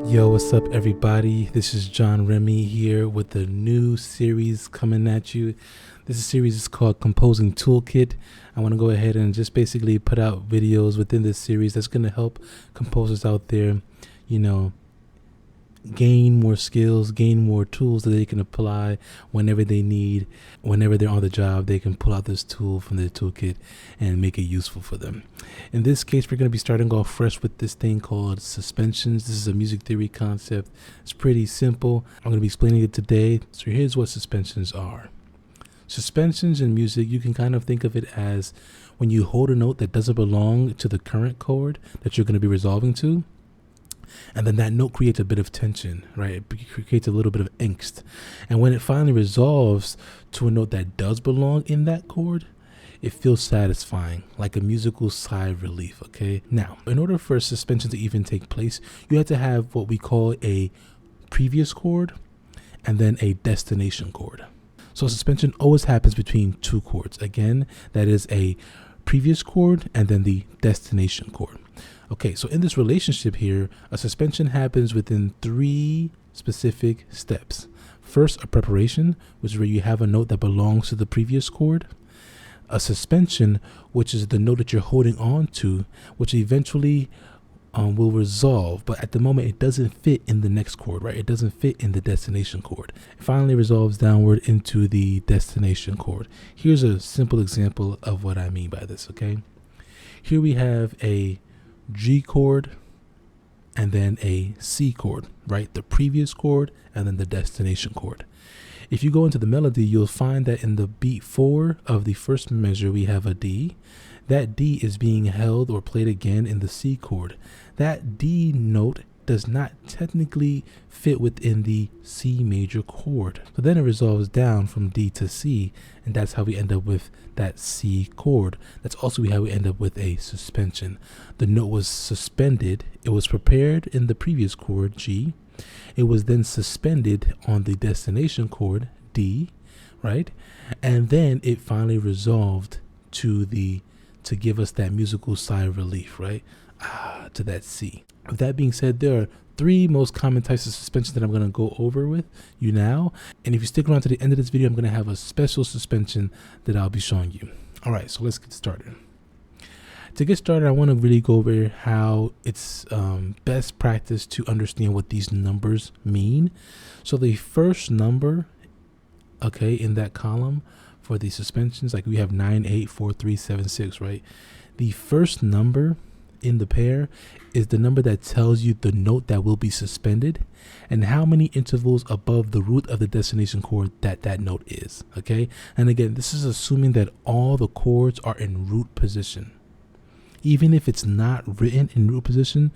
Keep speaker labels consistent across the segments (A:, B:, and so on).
A: Yo, what's up everybody? This is John Remy here with a new series coming at you. This series is called Composing Toolkit. I want to go ahead and just basically put out videos within this series that's going to help composers out there, gain more skills, gain more tools that they can apply whenever they need. Whenever they're on the job, they can pull out this tool from their toolkit and make it useful for them. In this case, we're going to be starting off fresh with this thing called suspensions. This is a music theory concept. It's pretty simple. I'm going to be explaining it today. So here's what suspensions are. Suspensions in music, you can kind of think of it as when you hold a note that doesn't belong to the current chord that you're going to be resolving to. And then that note creates a bit of tension, right? It creates a little bit of angst. And when it finally resolves to a note that does belong in that chord, it feels satisfying, like a musical sigh of relief, okay? Now, in order for a suspension to even take place, you have to have what we call a previous chord and then a destination chord. So suspension always happens between two chords. Again, that is a previous chord and then the destination chord. Okay, so in this relationship here, a suspension happens within three specific steps. First, a preparation, which is where you have a note that belongs to the previous chord. A suspension, which is the note that you're holding on to, which eventually will resolve, but at the moment it doesn't fit in the next chord, right? It doesn't fit in the destination chord. It finally resolves downward into the destination chord. Here's a simple example of what I mean by this, okay? Here we have a G chord and then a C chord, right? The previous chord and then the destination chord. If you go into the melody, you'll find that in the beat 4 of the first measure, we have a D. That D is being held or played again in the C chord. That D note does not technically fit within the C major chord. So then it resolves down from D to C, and that's how we end up with that C chord. That's also how we end up with a suspension. The note was suspended. It was prepared in the previous chord, G. It was then suspended on the destination chord, D, right? And then it finally resolved to give us that musical sigh of relief, right? To that C. With that being said, there are three most common types of suspension that I'm going to go over with you now. And if you stick around to the end of this video, I'm going to have a special suspension that I'll be showing you. All right, so let's get started. To get started, I want to really go over how it's best practice to understand what these numbers mean. So the first number, okay, in that column for the suspensions, like we have 9, 8, 4, 3, 7, 6, right? The first number in the pair is the number that tells you the note that will be suspended and how many intervals above the root of the destination chord that note is, okay? And again, this is assuming that all the chords are in root position. Even if it's not written in root position,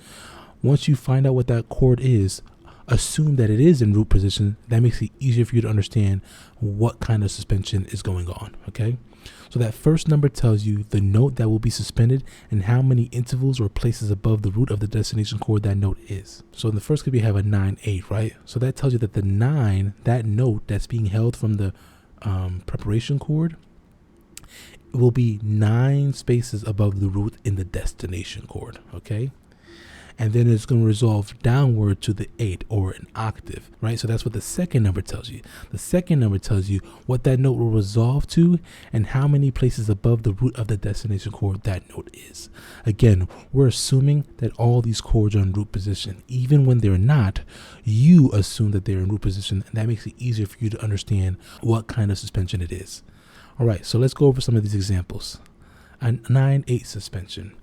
A: once you find out what that chord is, assume that it is in root position. That makes it easier for you to understand what kind of suspension is going on, okay? So that first number tells you the note that will be suspended and how many intervals or places above the root of the destination chord that note is. So in the first case, we have a 9, 8, right? So that tells you that the 9, that note that's being held from the preparation chord, will be 9 spaces above the root in the destination chord, okay? And then it's going to resolve downward to the 8 or an octave, right? So that's what the second number tells you. The second number tells you what that note will resolve to and how many places above the root of the destination chord that note is. Again, we're assuming that all these chords are in root position. Even when they're not, you assume that they're in root position, and that makes it easier for you to understand what kind of suspension it is. All right, so let's go over some of these examples. A 9-8 suspension.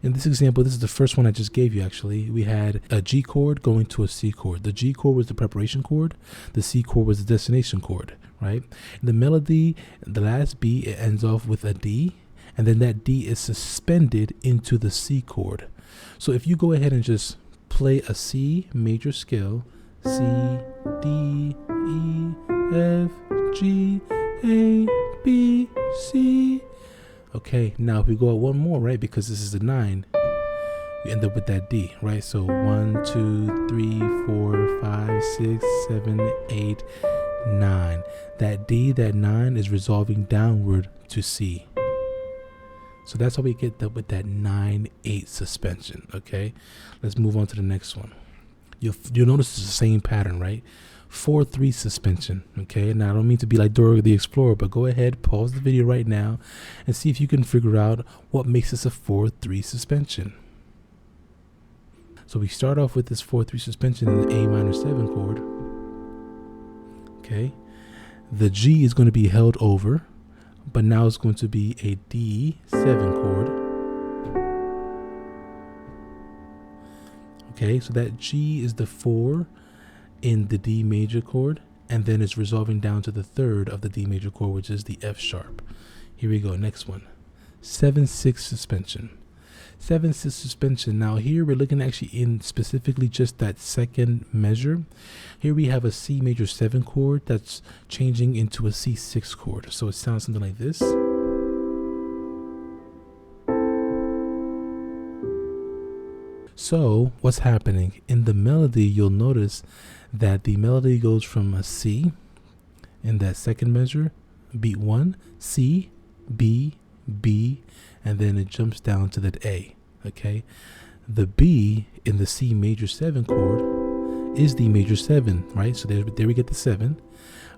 A: In this example, this is the first one I just gave you, actually. We had a G chord going to a C chord. The G chord was the preparation chord. The C chord was the destination chord, right? In the melody, the last beat, it ends off with a D, and then that D is suspended into the C chord. So if you go ahead and just play a C major scale, C, D, E, F, G, A, B, C. Okay, now if we go at one more, right, because this is a 9, we end up with that D, right? So 1, 2, 3, 4, 5, 6, 7, 8, 9. That D, that 9 is resolving downward to C. So that's how we get that with that 9-8 suspension, okay? Let's move on to the next one. you'll notice it's the same pattern, right? 4-3 suspension. Okay, now I don't mean to be like Dora the Explorer, but go ahead, pause the video right now and see if you can figure out what makes this a 4-3 suspension. So we start off with this 4-3 suspension in the A minor 7 chord. Okay, the G is going to be held over, but now it's going to be a D7 chord. Okay, so that G is the 4 in the D major chord, and then it's resolving down to the 3rd of the D major chord, which is the F sharp. Here we go, next one. 7-6 suspension. 7-6 suspension. Now here we're looking actually in specifically just that second measure. Here we have a C major 7 chord that's changing into a C6 chord. So it sounds something like this. So what's happening in the melody, you'll notice that the melody goes from a C in that second measure, beat 1, C, B, B, and then it jumps down to that A. Okay, the B in the C major 7 chord is the major 7, right? So there we get the 7,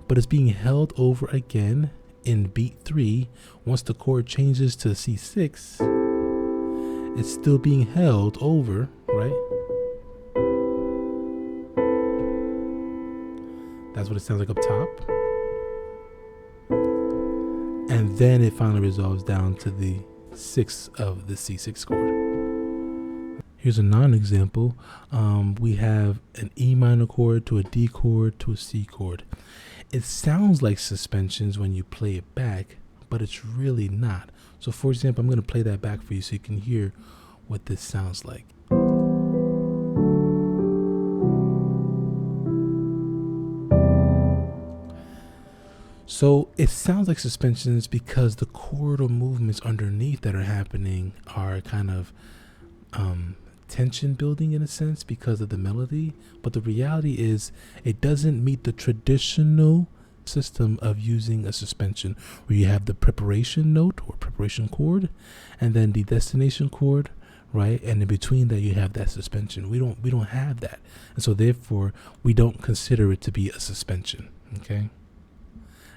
A: but it's being held over again in beat 3. Once the chord changes to C6, it's still being held over, right? That's what it sounds like up top. And then it finally resolves down to the 6th of the C6 chord. Here's a non-example. We have an E minor chord to a D chord to a C chord. It sounds like suspensions when you play it back, but it's really not. So for example, I'm going to play that back for you so you can hear what this sounds like. So it sounds like suspensions because the chordal movements underneath that are happening are kind of tension building in a sense because of the melody. But the reality is it doesn't meet the traditional system of using a suspension where you have the preparation note or preparation chord and then the destination chord, right? And in between that you have that suspension. We don't have that. And so therefore we don't consider it to be a suspension. Okay.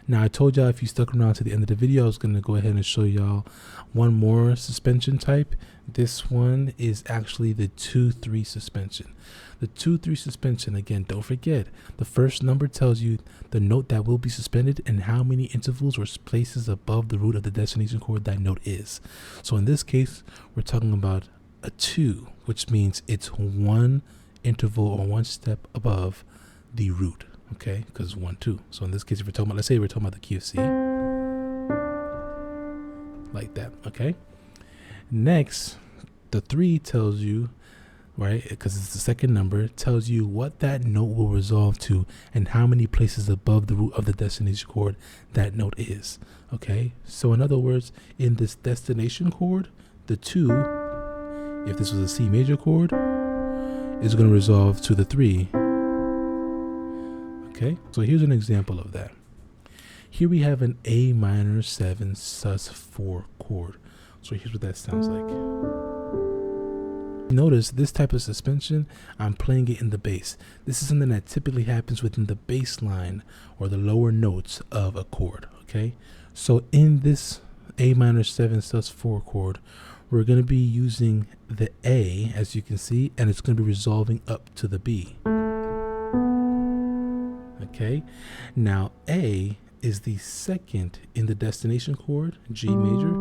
A: Now I told y'all if you stuck around to the end of the video, I was going to go ahead and show y'all one more suspension type. This one is actually the 2-3 suspension. The 2-3 suspension, again, don't forget, the first number tells you the note that will be suspended and how many intervals or places above the root of the destination chord that note is. So in this case, we're talking about a 2, which means it's one interval or one step above the root. Okay, because 1, 2. So in this case, if we're talking about, let's say we're talking about the key of C, like that. Okay. Next, the 3 tells you, right, because it's the second number, tells you what that note will resolve to and how many places above the root of the destination chord that note is. Okay. So in other words, in this destination chord, the 2, if this was a C major chord, is going to resolve to the 3. Okay, so here's an example of that. Here we have an A minor 7 sus 4 chord. So here's what that sounds like. Notice this type of suspension, I'm playing it in the bass. This is something that typically happens within the bass line or the lower notes of a chord. Okay, so in this A minor 7 sus 4 chord, we're going to be using the A, as you can see, and it's going to be resolving up to the B. Okay, now A is the second in the destination chord, G major,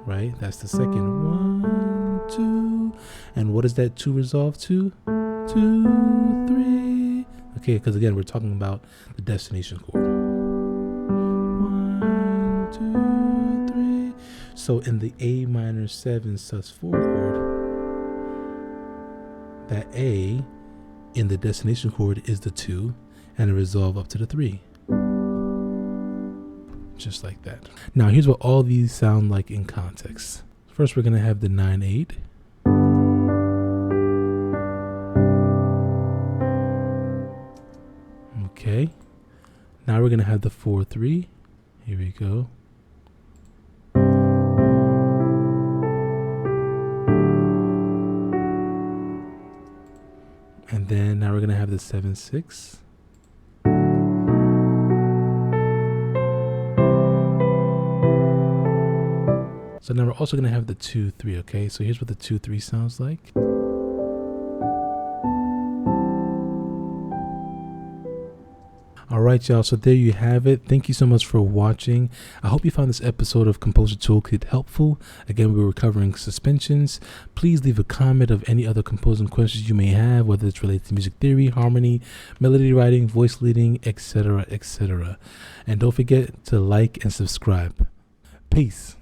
A: right? That's the second. 1, 2, and what does that 2 resolve to? 2, 3. Okay, because again, we're talking about the destination chord. 1, 2, 3. So in the A minor 7 sus 4 chord, that A in the destination chord is the 2 and a resolve up to the 3. Just like that. Now here's what all these sound like in context. First we're going to have the 9-8. Okay. Now we're going to have the 4-3. Here we go. the 7/6. So now we're also going to have the 2/3, okay? So here's what the 2/3 sounds like. All right, y'all. So there you have it. Thank you so much for watching. I hope you found this episode of Composing Toolkit helpful. Again, we were covering suspensions. Please leave a comment of any other composing questions you may have, whether it's related to music theory, harmony, melody writing, voice leading, etc., etc. And don't forget to like and subscribe. Peace.